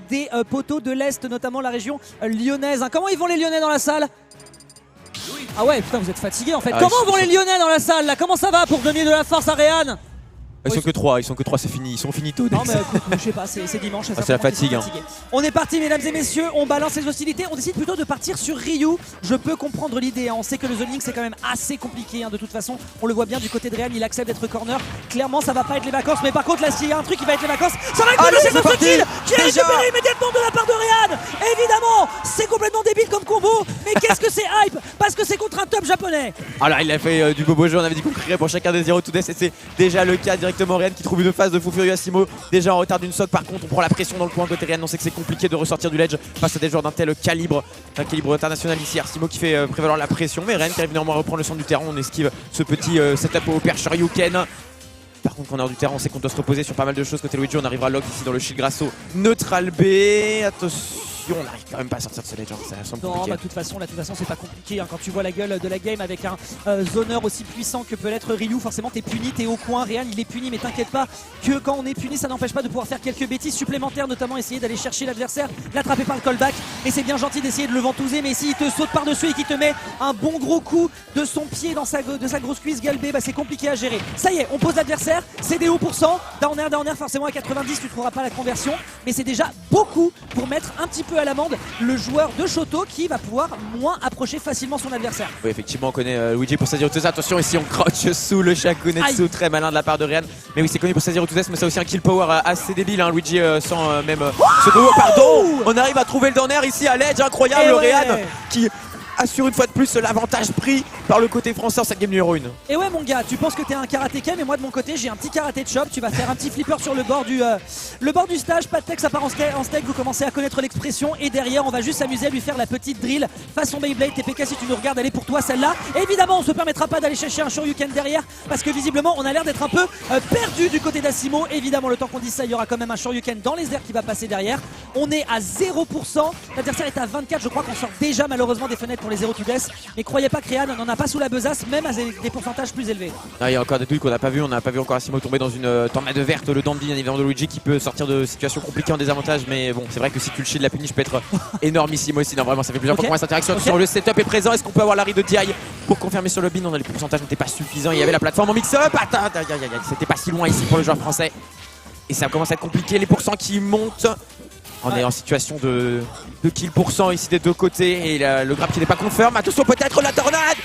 des poteaux de l'Est, notamment la région lyonnaise. Comment ils vont les Lyonnais dans la salle? Ah ouais, putain, vous êtes fatigués en fait. Comment vont les Lyonnais dans la salle là? Comment ça va pour donner de la force à Réan? Ils sont que 3, c'est fini, ils sont finito. Non mais écoute, je sais pas, c'est dimanche, c'est la fatigue. On est parti mesdames et messieurs, on balance les hostilités, on décide plutôt de partir sur Ryu. Je peux comprendre l'idée, on sait que le zoning c'est quand même assez compliqué de toute façon. On le voit bien du côté de Réan, il accepte d'être corner. Clairement ça va pas être les vacances, mais par contre là s'il y a un truc qui va être les vacances, ça va être le Sacre Kill qui est récupéré immédiatement de la part de Réan. Évidemment, c'est complètement débile comme combo, mais qu'est-ce que c'est hype? Parce que c'est contre un top japonais. Ah là il a fait du beau jeu, on avait dit qu'on crierait pour chacun des 0 to death et c'est déjà le cas directement. Réan qui trouve une phase de fou furieux. Asimo déjà en retard d'une sock, par contre on prend la pression dans le coin côté Réan. On sait que c'est compliqué de ressortir du ledge face à des joueurs d'un tel calibre, international ici. Asimo qui fait prévaloir la pression, mais Réan qui arrive néanmoins à reprendre le centre du terrain. On esquive ce petit setup au perche Ryuken. Par contre, en hors du terrain, on sait qu'on doit se reposer sur pas mal de choses côté Luigi. On arrivera lock ici dans le shield grasso neutral B. Attention, on n'arrive quand même pas à sortir de ce ledge, ça semble compliqué. Non, bah, de toute façon c'est pas compliqué quand tu vois la gueule de la game avec un zoneur aussi puissant que peut l'être Ryu. Forcément t'es puni, t'es au coin. Réan il est puni, mais t'inquiète pas que quand on est puni ça n'empêche pas de pouvoir faire quelques bêtises supplémentaires, notamment essayer d'aller chercher l'adversaire, l'attraper par le callback. Et c'est bien gentil d'essayer de le ventouser, mais s'il te saute par dessus et qu'il te met un bon gros coup de son pied dans sa grosse cuisse galbée, bah c'est compliqué à gérer. Ça y est, on pose l'adversaire, c'est des hauts pourcents, down air forcément à 90 tu trouveras pas la conversion, mais c'est déjà beaucoup pour mettre un petit peu à l'amende le joueur de Shoto qui va pouvoir moins approcher facilement son adversaire. Oui, effectivement on connaît Luigi pour sa zero to death. Attention ici on crouch sous le Shakunetsu, très malin de la part de Réan. Mais oui c'est connu pour sa zero to death, mais c'est aussi un kill power assez débile Luigi sans même ce duo. Pardon, on arrive à trouver le down air ici à l'edge, incroyable. Réan qui assure une fois de plus l'avantage pris par le côté français en cette game numéro 1. Et ouais mon gars, tu penses que t'es un karatéka, mais moi de mon côté j'ai un petit karaté de chop. Tu vas faire un petit flipper sur le bord du stage, pas de texte à part en steak, vous commencez à connaître l'expression. Et derrière on va juste s'amuser à lui faire la petite drill façon Beyblade. TPK si tu nous regardes, elle est pour toi celle-là. Évidemment on se permettra pas d'aller chercher un Shoryuken derrière, parce que visiblement on a l'air d'être un peu perdu du côté d'Asimo. Évidemment le temps qu'on dise ça, il y aura quand même un Shoryuken dans les airs qui va passer derrière. On est à 0%, l'adversaire est à 24, je crois qu'on sort déjà malheureusement des fenêtres pour les 0 to death. Mais croyez pas que Réan n'en a pas sous la besace, même à des pourcentages plus élevés. Ah, il y a encore des trucs qu'on n'a pas vu, on n'a pas vu encore Asimo tomber dans une tornade verte, le dandy bien évidemment de Luigi qui peut sortir de situations compliquées en désavantage. Mais bon c'est vrai que si tu le shield la punish peut être énormissime aussi. Non vraiment ça fait plusieurs fois qu'on voit cette interaction. Sur le setup est présent, est-ce qu'on peut avoir l'arrêt de DI pour confirmer sur le bin? On a les pourcentages n'étaient pas suffisants, il y avait la plateforme en mix-up. C'était pas si loin ici pour le joueur français. Et ça commence à être compliqué, les pourcents qui montent. On est en situation de kill pourcent ici des deux côtés et le grab qui n'est pas confirme. Attention peut-être la tornade.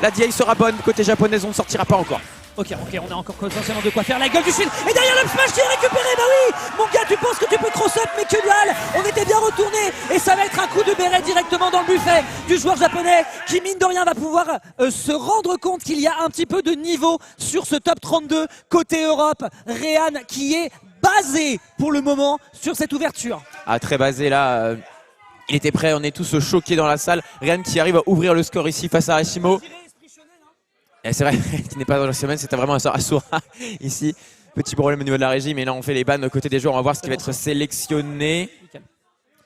La DI sera bonne, côté japonaise on ne sortira pas encore. Ok, on a encore potentiellement de quoi faire la gueule du shield. Et derrière le smash qui est récupéré, bah oui. Mon gars tu penses que tu peux cross-up, mais que dalle. On était bien retourné et ça va être un coup de béret directement dans le buffet du joueur japonais qui mine de rien va pouvoir se rendre compte qu'il y a un petit peu de niveau sur ce top 32 côté Europe. Réan qui est basé pour le moment sur cette ouverture. Ah très basé là, il était prêt, on est tous choqués dans la salle. Réan qui arrive à ouvrir le score ici face à Asimo. Et c'est vrai qu'il n'est pas dans la semaine, c'était vraiment un sort à Sora ici. Petit problème au niveau de la régie, mais là on fait les bans côté des joueurs, on va voir ce qui va être sélectionné.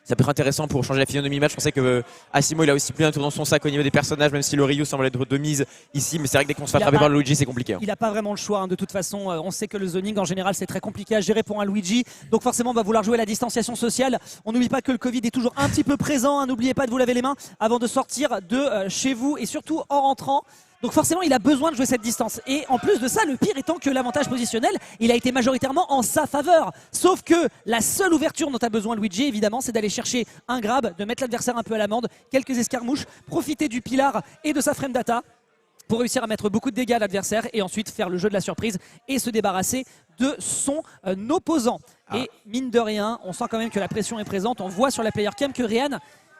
Ça peut être intéressant pour changer la physionomie match. Je pensais que Asimo il a aussi plus un tour dans son sac au niveau des personnages, même si le Ryu semble être de mise ici. Mais c'est vrai que dès qu'on se fait attraper par le Luigi, c'est compliqué. Il n'a pas vraiment le choix. De toute façon, on sait que le zoning en général c'est très compliqué à gérer pour un Luigi. Donc forcément, on va vouloir jouer la distanciation sociale. On n'oublie pas que le Covid est toujours un petit peu présent. N'oubliez pas de vous laver les mains avant de sortir de chez vous et surtout en rentrant. Donc forcément il a besoin de jouer cette distance. Et en plus de ça, le pire étant que l'avantage positionnel il a été majoritairement en sa faveur. Sauf que la seule ouverture dont a besoin Luigi évidemment c'est d'aller chercher un grab, de mettre l'adversaire un peu à l'amende, quelques escarmouches, profiter du pilar et de sa frame data pour réussir à mettre beaucoup de dégâts à l'adversaire et ensuite faire le jeu de la surprise et se débarrasser de son opposant. Et mine de rien, on sent quand même que la pression est présente. On voit sur la player cam que Réan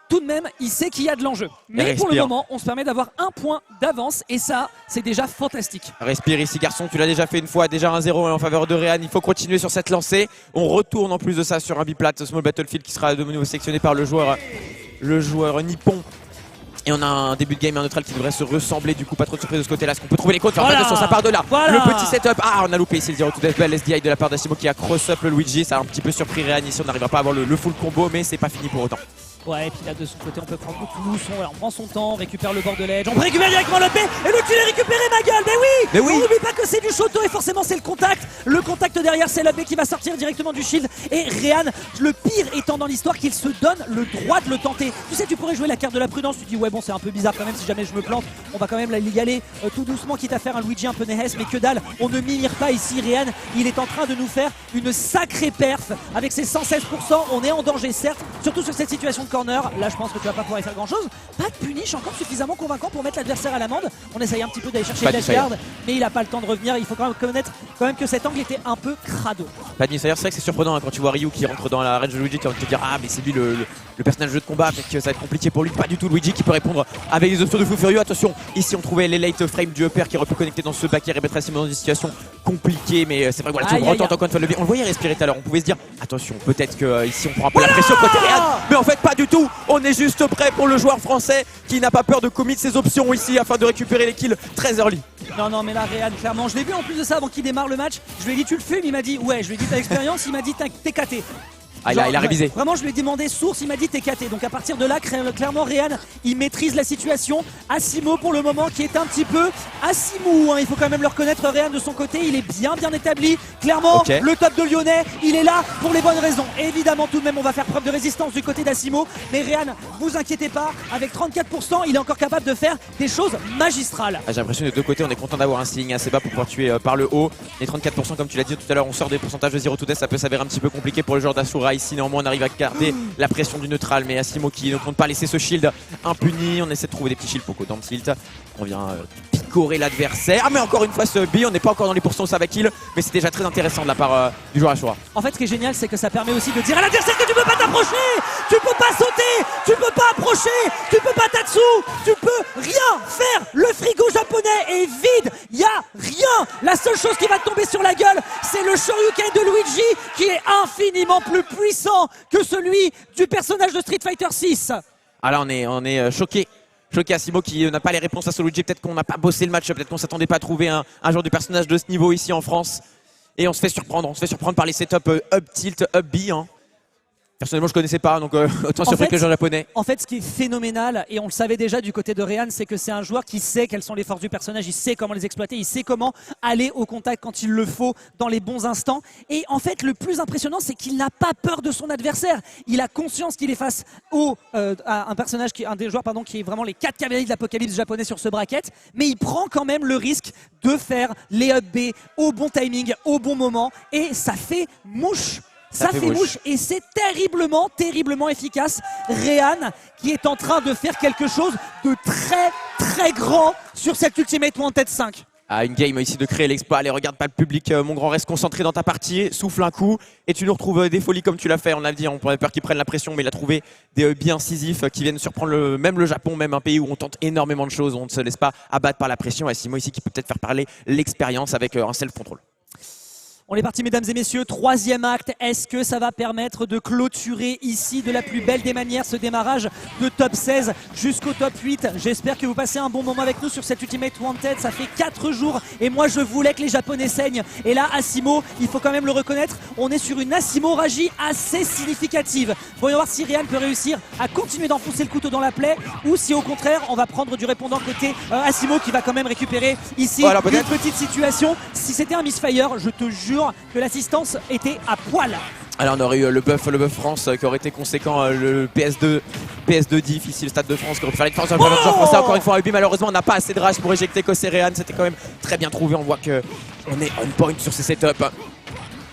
tout de même, il sait qu'il y a de l'enjeu. Mais pour le moment, on se permet d'avoir un point d'avance et ça, c'est déjà fantastique. Respire ici, garçon, tu l'as déjà fait une fois, déjà 1-0 en faveur de Réan. Il faut continuer sur cette lancée. On retourne en plus de ça sur un biplat Small Battlefield qui sera de nouveau sélectionné par le joueur nippon. Et on a un début de game et un neutral qui devrait se ressembler. Du coup, pas trop de surprise de ce côté-là. Est-ce qu'on peut trouver les côtes? Attention, ça part de là. Le petit setup. Ah, on a loupé ici le 0 to death. Belle SDI de la part d'Asimo qui a cross-up le Luigi. Ça a un petit peu surpris Réan ici. On n'arrivera pas à avoir le full combo, mais c'est pas fini pour autant. Ouais, et puis là de son côté on peut prendre beaucoup de leçons. On prend son temps, on récupère le bord de l'edge, on peut récupérer directement le P et le kill est récupéré ma gueule. Mais oui, on n'oublie pas que c'est du Shoto et forcément c'est le contact. Le contact derrière c'est le B qui va sortir directement du shield. Et Réan, le pire étant dans l'histoire qu'il se donne le droit de le tenter. Tu sais, tu pourrais jouer la carte de la prudence, tu dis ouais bon c'est un peu bizarre quand même si jamais je me plante. On va quand même y aller tout doucement quitte à faire un Luigi un peu Nehes, mais que dalle, on ne mimire pas ici. Réan, il est en train de nous faire une sacrée perf avec ses 116%. On est en danger certes, surtout sur cette situation de corner. Là je pense que tu vas pas pouvoir y faire grand chose. Pas de punish encore suffisamment convaincant pour mettre l'adversaire à l'amende. On essaye un petit peu d'aller chercher le dash guard, mais il a pas le temps de revenir. Il faut quand même connaître que cet angle était un peu crado. Pas de c'est vrai que c'est surprenant hein, quand tu vois Ryu qui rentre dans la range de Luigi, tu vas te dire ah mais c'est lui le personnage de jeu de combat, peut-être que ça va être compliqué pour lui. Pas du tout, Luigi qui peut répondre avec les options de fou furieux. Attention, ici on trouvait les late frames du upper qui aurait pu connecter dans ce back et remettre Asimo dans une situation compliquée, mais c'est vrai que voilà, tout retente encore une fois le B. On le voyait respirer tout à l'heure, on pouvait se dire attention, peut-être que ici on prend un peu la pression côté Réan, mais en fait pas du tout. On est juste prêt pour le joueur français qui n'a pas peur de commit ses options ici afin de récupérer les kills très early. Non mais là Réan clairement, je l'ai vu en plus de ça avant qu'il démarre le match. Je lui ai dit tu le fumes, il m'a dit ouais, je lui ai dit t'as l'expérience, il m'a dit t'es KT. Ah, il a révisé. Vraiment, je lui ai demandé source, il m'a dit t'es KT. Donc à partir de là, clairement, Réan, il maîtrise la situation. Asimo pour le moment qui est un petit peu Asimou, hein. Il faut quand même le reconnaître, Réan de son côté, il est bien établi. Clairement, le top de Lyonnais, il est là pour les bonnes raisons. Et évidemment, tout de même, on va faire preuve de résistance du côté d'Asimo. Mais Réan, vous inquiétez pas, avec 34%, il est encore capable de faire des choses magistrales. Ah, j'ai l'impression que de deux côtés, on est content d'avoir un ceiling assez bas pour pouvoir tuer par le haut. Les 34%, comme tu l'as dit tout à l'heure, on sort des pourcentages de 0 to death, ça peut s'avérer un petit peu compliqué pour le joueur d'Asura. Ici néanmoins on arrive à garder la pression du neutral, mais Asimo qui ne compte pas laisser ce shield impuni. On essaie de trouver des petits shields pour dans le tilt. On vient picorer l'adversaire. Ah mais encore une fois ce B, on n'est pas encore dans les pourcents où ça va kill, mais c'est déjà très intéressant de la part du joueur Ashura. En fait ce qui est génial c'est que ça permet aussi de dire à l'adversaire que tu peux pas t'approcher, tu peux pas sauter, tu peux pas approcher, tu peux pas tatsu, tu peux rien faire. Le frigo japonais est vide, y a rien. La seule chose qui va te tomber sur la gueule c'est le Shoryuken de Luigi qui est infiniment plus puissant que celui du personnage de Street Fighter 6. Ah là on est choqué. Choqué Asimo qui n'a pas les réponses à ce Luigi. Peut-être qu'on n'a pas bossé le match, peut-être qu'on s'attendait pas à trouver un genre de personnage de ce niveau ici en France. Et on se fait surprendre par les setups up tilt, up B. Hein. Personnellement je connaissais pas, donc autant surpris que le joueur japonais. En fait ce qui est phénoménal, et on le savait déjà du côté de Réan, c'est que c'est un joueur qui sait quelles sont les forces du personnage, il sait comment les exploiter, il sait comment aller au contact quand il le faut, dans les bons instants. Et en fait le plus impressionnant c'est qu'il n'a pas peur de son adversaire. Il a conscience qu'il est face à un personnage, un des joueurs qui est vraiment les 4 cavaliers de l'apocalypse japonais sur ce bracket, mais il prend quand même le risque de faire les up B au bon timing, au bon moment, et ça fait mouche. Ça fait mouche et c'est terriblement efficace. Réan qui est en train de faire quelque chose de très grand sur cette Ultimate Wanted 5. Ah, une game ici de créer l'exploit. Allez, regarde pas le public, mon grand, reste concentré dans ta partie, souffle un coup et tu nous retrouves des folies comme tu l'as fait. On l'a dit, on avait peur qu'ils prennent la pression, mais il a trouvé des billes incisifs qui viennent surprendre même le Japon, même un pays où on tente énormément de choses, on ne se laisse pas abattre par la pression. Asimo ici qui peut peut-être faire parler l'expérience avec un self-control. On est parti mesdames et messieurs, 3e acte, est-ce que ça va permettre de clôturer ici de la plus belle des manières ce démarrage de top 16 jusqu'au top 8? J'espère que vous passez un bon moment avec nous sur cette Ultimate Wanted, ça fait 4 jours et moi je voulais que les Japonais saignent. Et là Asimo, il faut quand même le reconnaître, on est sur une Asimo-ragie assez significative. Voyons voir si Réan peut réussir à continuer d'enfoncer le couteau dans la plaie ou si au contraire on va prendre du répondant côté Asimo qui va quand même récupérer ici une petite situation. Si c'était un misfire, je te jure que l'assistance était à poil. Alors on aurait eu le buff France qui aurait été conséquent, le PS2 diff ici, le Stade de France qui aurait pu faire les différences. Français encore une fois, Ubi malheureusement on n'a pas assez de rage pour éjecter Réan. C'était quand même très bien trouvé, on voit qu'on est on point sur ces setups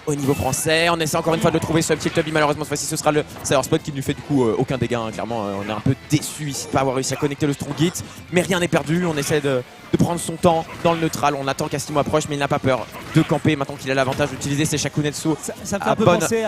au niveau français. On essaie encore une fois de le trouver ce petit Ubi, malheureusement cette fois-ci ce sera le Cyber Spot qui ne lui fait du coup aucun dégât, hein. Clairement on est un peu déçu ici de ne pas avoir réussi à connecter le Strong Hit, mais rien n'est perdu, on essaie de prendre son temps dans le neutral, on attend qu'Asimo approche mais il n'a pas peur de camper maintenant qu'il a l'avantage d'utiliser ses Shakunetsu. Ça me fait un peu penser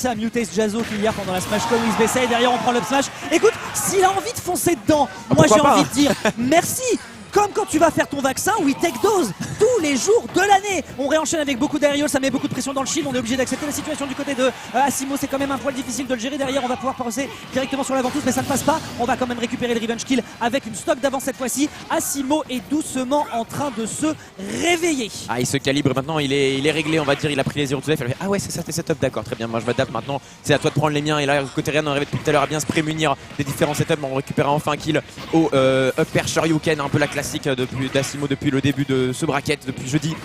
à Mutace Jazo qui hier pendant la Smash Con où il se baissait et derrière on prend l'up smash. Écoute, s'il a envie de foncer dedans, moi j'ai envie de dire merci. comme quand tu vas faire ton vaccin, we take dose tous les jours de l'année. On réenchaîne avec beaucoup d'aériaux, ça met beaucoup de pression dans le shield. On est obligé d'accepter la situation du côté de Asimo. C'est quand même un poil difficile de le gérer derrière. On va pouvoir passer directement sur la ventouse, mais ça ne passe pas. On va quand même récupérer le revenge kill avec une stock d'avance cette fois-ci. Asimo est doucement en train de se réveiller. Ah, il se calibre maintenant, il est réglé, on va dire. Il a pris les 0 to life. Ah ouais, c'est ça tes setups, d'accord, très bien. Moi je m'adapte maintenant. C'est à toi de prendre les miens. Et là, côté Rehan, on arrive depuis tout à l'heure à bien se prémunir des différents setups. On récupère enfin un kill au upper Shoryuken, un peu la classique d'Asimo depuis le début de ce bracket, depuis jeudi.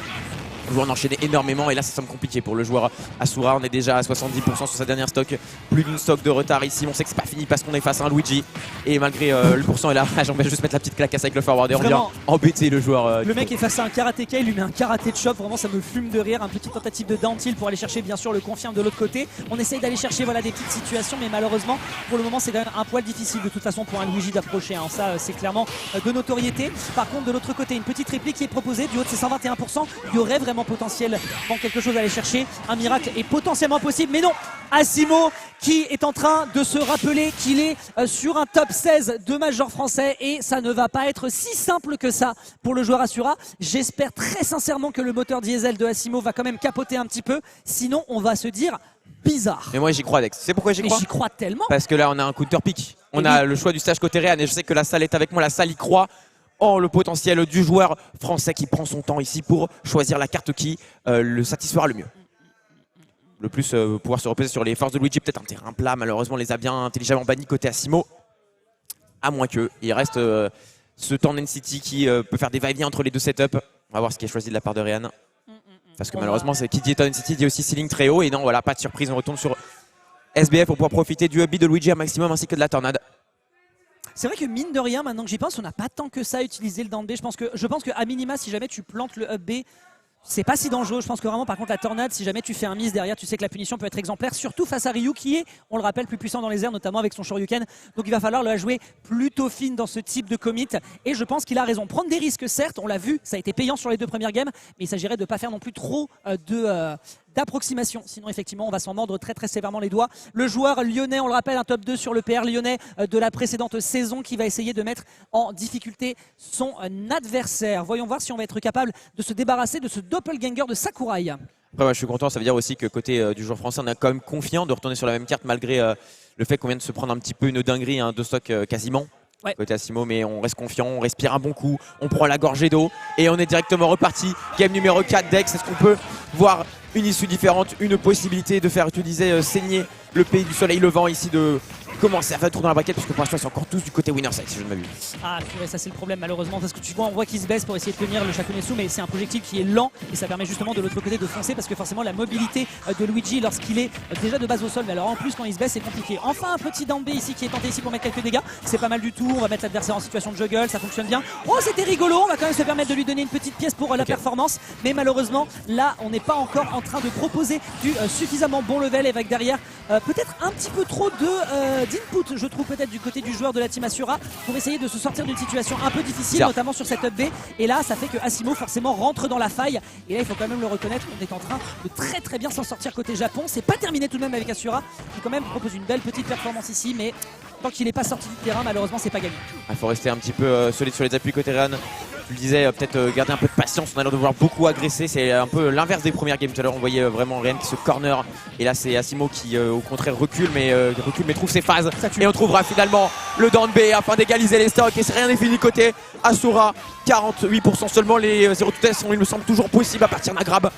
On va en enchaîner énormément et là ça semble compliqué pour le joueur Asura. On est déjà à 70% sur sa dernière stock, plus d'une stock de retard ici. On sait que c'est pas fini parce qu'on est face à un Luigi et malgré le pourcent est là, j'aimerais juste mettre la petite clacasse avec le forward et on vient embêter le joueur. Le mec est face à un karatéka, il lui met un karaté de chop, vraiment ça me fume de rire. Un petit tentative de down tilt pour aller chercher bien sûr le confirme de l'autre côté. On essaye d'aller chercher voilà, des petites situations, mais malheureusement pour le moment c'est quand même un poil difficile de toute façon pour un Luigi d'approcher, hein. Ça c'est clairement de notoriété. Par contre de l'autre côté une petite réplique qui est proposée du haut de ses 121%. Il y aurait vraiment potentiel pour quelque chose à aller chercher. Un miracle est potentiellement possible, mais non. Asimo qui est en train de se rappeler qu'il est sur un top 16 de Major français et ça ne va pas être si simple que ça pour le joueur Asura. J'espère très sincèrement que le moteur diesel de Asimo va quand même capoter un petit peu, sinon on va se dire bizarre. Mais moi j'y crois, Dex. C'est pourquoi j'y crois? J'y crois tellement. Parce que là on a un counter pick. On a le choix du stage côté Rehan et je sais que la salle est avec moi, la salle y croit. Oh, le potentiel du joueur français qui prend son temps ici pour choisir la carte qui le satisfera le mieux. Le plus pouvoir se reposer sur les forces de Luigi, peut-être un terrain plat, malheureusement les a bien intelligemment bannis côté Asimo. À moins que il reste ce Tornado City qui peut faire des va-et-vient entre les deux setups. On va voir ce qui est choisi de la part de Rehan. Parce que malheureusement, qui dit Tornado City dit aussi ceiling très haut. Et non, voilà, pas de surprise, on retourne sur SBF pour pouvoir profiter du upbeat de Luigi un maximum ainsi que de la tornade. C'est vrai que mine de rien, maintenant que j'y pense, on n'a pas tant que ça à utiliser le down B. Je pense que à minima, si jamais tu plantes le up B, c'est pas si dangereux. Je pense que vraiment, par contre, la tornade, si jamais tu fais un miss derrière, tu sais que la punition peut être exemplaire, surtout face à Ryu qui est, on le rappelle, plus puissant dans les airs, notamment avec son Shoryuken. Donc il va falloir la jouer plutôt fine dans ce type de commit. Et je pense qu'il a raison. Prendre des risques, certes, on l'a vu, ça a été payant sur les 2 premières games, mais il s'agirait de ne pas faire non plus trop d'approximation, sinon effectivement on va s'en mordre très sévèrement les doigts. Le joueur lyonnais, on le rappelle, un top 2 sur le PR lyonnais de la précédente saison qui va essayer de mettre en difficulté son adversaire. Voyons voir si on va être capable de se débarrasser de ce doppelganger de Sakurai. Après, je suis content, ça veut dire aussi que côté du joueur français, on est quand même confiant de retourner sur la même carte malgré le fait qu'on vient de se prendre un petit peu une dinguerie, hein, de stock quasiment. Ouais. Côté Asimo, mais on reste confiant, on respire un bon coup, on prend la gorgée d'eau et on est directement reparti. Game numéro 4 Dex, est-ce qu'on peut voir une issue différente, une possibilité de faire, tu disais, saigner le pays du soleil levant ici, de commencer à faire le tour dans la braquette, parce que pour l'instant ils sont encore tous du côté winner side si je ne m'abuse. Ah purée, ça c'est le problème malheureusement, parce que tu vois, on voit qu'il se baisse pour essayer de tenir le Shakumetsu, mais c'est un projectile qui est lent et ça permet justement de l'autre côté de foncer, parce que forcément la mobilité de Luigi lorsqu'il est déjà de base au sol, mais alors en plus quand il se baisse c'est compliqué. Enfin un petit down B ici qui est tenté ici pour mettre quelques dégâts, c'est pas mal du tout. On va mettre l'adversaire en situation de juggle, ça fonctionne bien. Oh, c'était rigolo, on va quand même se permettre de lui donner une petite pièce pour la performance, mais malheureusement là on n'est pas encore en train de proposer du suffisamment bon level, avec derrière peut-être un petit peu trop d'input, je trouve, peut-être du côté du joueur de la team Asura, pour essayer de se sortir d'une situation un peu difficile, notamment sur cette up B. Et là ça fait que Asimo forcément rentre dans la faille, et là il faut quand même le reconnaître, on est en train de très bien s'en sortir côté Japon. C'est pas terminé tout de même avec Asura qui quand même propose une belle petite performance ici, mais tant qu'il n'est pas sorti du terrain, malheureusement c'est pas gagné. Il faut rester un petit peu solide sur les appuis côté Rehan. Tu le disais, peut-être garder un peu de patience, on a l'air de vouloir beaucoup agresser, c'est un peu l'inverse des premières games. Tout à l'heure on voyait vraiment Rehan qui se corner, et là c'est Asimo qui au contraire recule mais trouve ses phases, et on trouvera finalement le down B afin d'égaliser les stocks, et c'est rien n'est fini côté Asura. 48% seulement, les 0 to test il me semble toujours possible à partir d'un grab.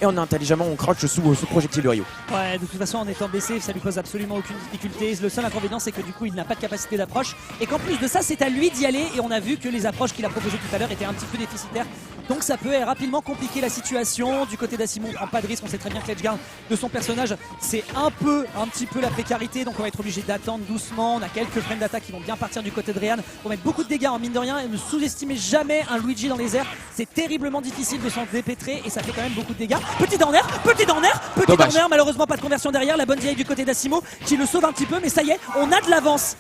Et on a intelligemment, on crouch sous ce projectile de Ryu. Ouais, de toute façon en étant baissé, ça lui pose absolument aucune difficulté. Le seul inconvénient c'est que du coup il n'a pas de capacité d'approche, et qu'en plus de ça c'est à lui d'y aller, et on a vu que les approches qu'il a proposées tout à l'heure étaient un petit peu déficitaires. Donc ça peut rapidement compliquer la situation. Du côté d'Asimo, on prend pas de risque, on sait très bien que l'edge guard de son personnage c'est un petit peu la précarité, donc on va être obligé d'attendre doucement. On a quelques frames d'attaque qui vont bien partir du côté de Rehan pour mettre beaucoup de dégâts en mine de rien, et ne sous-estimez jamais un Luigi dans les airs, c'est terriblement difficile de s'en dépêtrer et ça fait quand même beaucoup de dégâts. Petit down air, malheureusement pas de conversion derrière. La bonne DI du côté d'Asimo qui le sauve un petit peu, mais ça y est, on a de l'avance.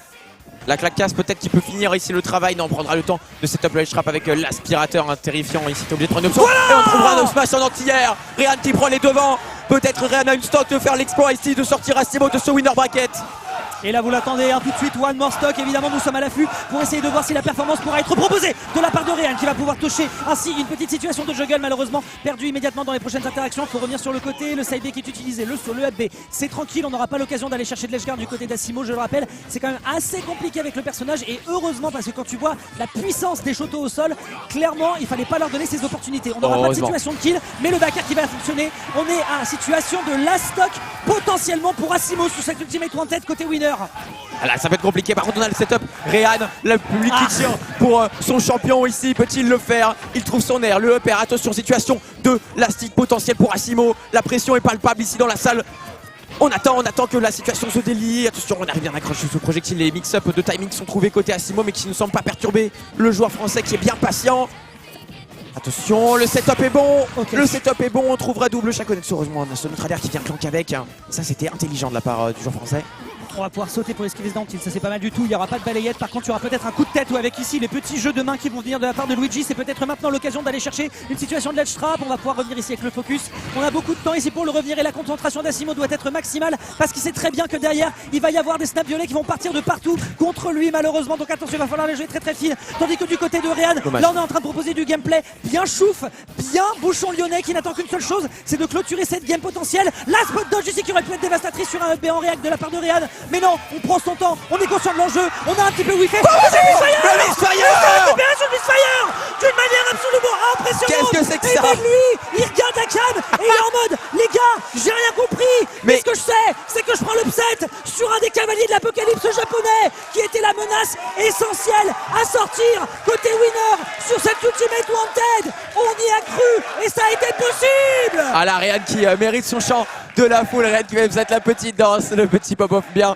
La claque-casse peut-être qui peut finir ici le travail. Non, on prendra le temps de setup le trap avec l'aspirateur, terrifiant ici. T'es obligé de prendre une option, et on trouvera un smash en anti-air. Rehan qui prend les devants. Peut-être Rehan a une stock de faire l'exploit ici, de sortir Asimo de ce winner bracket. Et là vous l'attendez tout de suite, One More Stock, évidemment nous sommes à l'affût pour essayer de voir si la performance pourra être proposée de la part de Ryan qui va pouvoir toucher ainsi une petite situation de juggle malheureusement perdu immédiatement dans les prochaines interactions. Il faut revenir sur le côté, le side B qui est utilisé, sur le up B, c'est tranquille, on n'aura pas l'occasion d'aller chercher de l'edgeguard du côté d'Asimo, je le rappelle, c'est quand même assez compliqué avec le personnage et heureusement parce que quand tu vois la puissance des Shoto au sol, clairement il fallait pas leur donner ces opportunités. On n'aura pas de situation de kill, mais le backer qui va fonctionner, on est à situation de last stock potentiellement pour Asimo sous cette ultimate one tête côté winner. Là, ça va être compliqué. Par contre, on a le setup. Ryan, le public qui tire pour son champion ici. Peut-il le faire? Il trouve son air. Le upper. Attention, situation de lastique potentiel pour Asimo. La pression est palpable ici dans la salle. On attend que la situation se délie. Attention, on arrive bien à accrocher ce projectile. Les mix-up de timing sont trouvés côté Asimo, mais qui ne semblent pas perturber le joueur français qui est bien patient. Attention, le setup est bon. Le setup est bon. On trouvera double chaconnex. Heureusement, on a ce Neutrader qui vient clank avec. Ça, c'était intelligent de la part du joueur français. On va pouvoir sauter pour esquiver ce down tilt, ça c'est pas mal du tout, il n'y aura pas de balayette, par contre il y aura peut-être un coup de tête ou avec ici les petits jeux de main qui vont venir de la part de Luigi, c'est peut-être maintenant l'occasion d'aller chercher une situation de ledge trap, on va pouvoir revenir ici avec le focus, on a beaucoup de temps ici pour le revenir et la concentration d'Asimo doit être maximale parce qu'il sait très bien que derrière il va y avoir des snaps violets qui vont partir de partout contre lui malheureusement, donc attention il va falloir les jouer très très fine, tandis que du côté de Ryan, là on est en train de proposer du gameplay bien chouf, bien bouchon lyonnais qui n'attend qu'une seule chose, c'est de clôturer cette game potentielle, la spot dodge ici qui aurait pu être dévastatrice sur un B en réact de la part de Ryan, mais non, on prend son temps, on est conscient de l'enjeu, on a un petit peu wifi. Le Misfire d'une manière absolument impressionnante. Qu'est-ce que c'est que ça? Et lui, il regarde Akane et il est en mode, les gars, j'ai rien compris. Mais ce que je sais, c'est que je prends l'upset sur un des cavaliers de l'apocalypse japonais qui était la menace essentielle à sortir côté winner sur cette ultimate wanted. On y a cru et ça a été possible. Ah là, Ryan qui mérite son chant de la foule. Ryan qui va mettre la petite danse, le petit pop-off bien